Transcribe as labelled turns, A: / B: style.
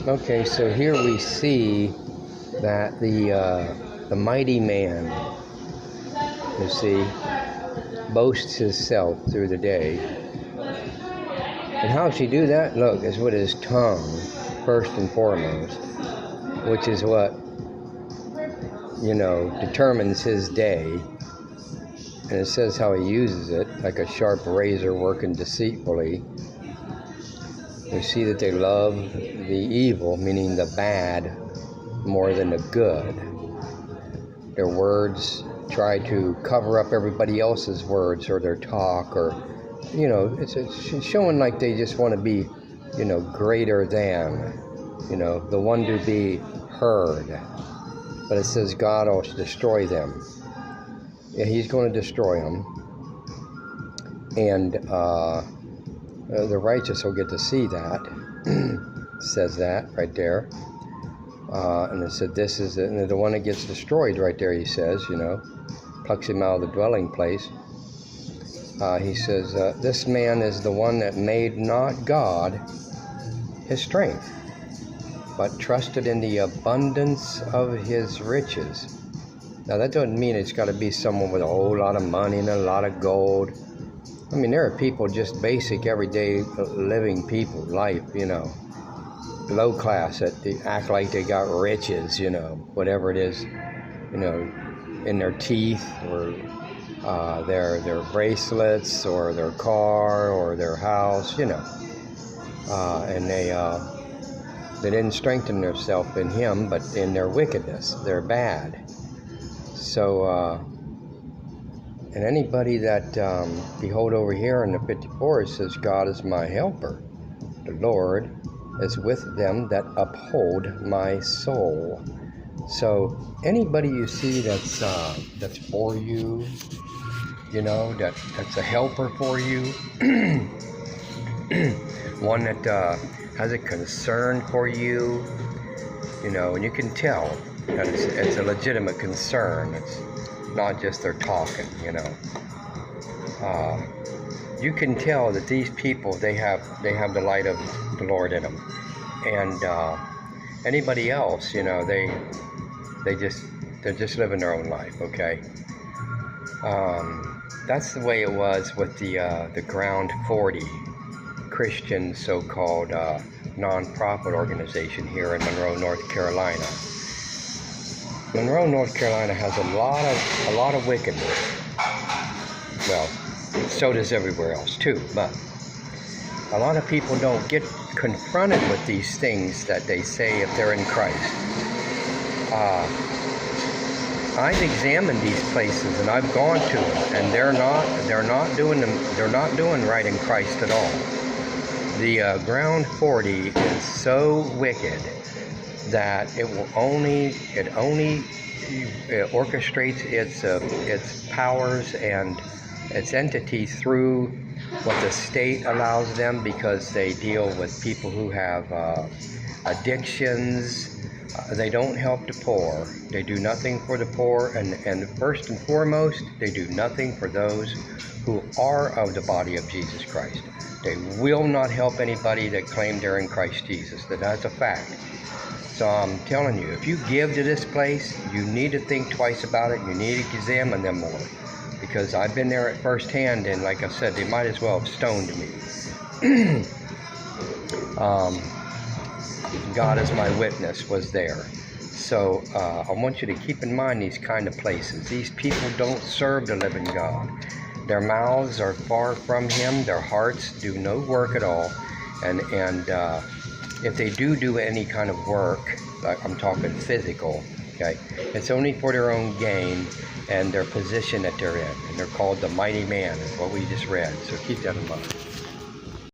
A: Okay, so here we see that the mighty man, you see, boasts himself through the day. And how does he do that? Look, it's with his tongue, first and foremost, which is what, determines his day. And it says how he uses it, like a sharp razor working deceitfully. We see that they love the evil, meaning the bad, more than the good. Their words try to cover up everybody else's words or their talk, or, it's showing like they just want to be, greater than, the one to be heard. But it says God will destroy them. Yeah, he's going to destroy them. And the righteous will get to see that. It says that right there. And it said this is the one that gets destroyed right there, he says, plucks him out of the dwelling place. He says, this man is the one that made not God his strength, but trusted in the abundance of his riches. Now that doesn't mean it's got to be someone with a whole lot of money and a lot of gold. I mean, there are people, just basic, everyday living people, life, low class, that they act like they got riches, whatever it is, in their teeth, or their bracelets, or their car, or their house, and they didn't strengthen themselves in him, but in their wickedness. They're bad. So, and anybody that, behold over here in the 54, it says, God is my helper. The Lord is with them that uphold my soul. So anybody you see that's for you, that's a helper for you, one that has a concern for you, and you can tell that it's a legitimate concern. It's not just they're talking, you can tell that these people, they have the light of the Lord in them. And anybody else, they're just living their own life, okay? That's the way it was with the Ground 40 Christian so-called non-profit organization here in Monroe, North Carolina. Monroe, North Carolina has a lot of wickedness. Well, so does everywhere else too, but a lot of people don't get confronted with these things that they say if they're in Christ. I've examined these places and I've gone to them, and they're not doing right in Christ at all. The Ground 40 is so wicked that it only orchestrates its powers and its entities through what the state allows them, because they deal with people who have addictions. They don't help the poor. They do nothing for the poor, and first and foremost, they do nothing for those who are of the body of Jesus Christ. They will not help anybody that claim they're in Christ Jesus. That's a fact. So I'm telling you, if you give to this place, you need to think twice about it. You need to examine them more, because I've been there at first hand, and like I said, they might as well have stoned me. God is my witness was there. So I want you to keep in mind these kind of places. These people don't serve the living God. Their mouths are far from him. Their hearts do no work at all. And if they do any kind of work, like I'm talking physical, okay, it's only for their own gain and their position that they're in. And they're called the mighty man, is what we just read. So keep that in mind.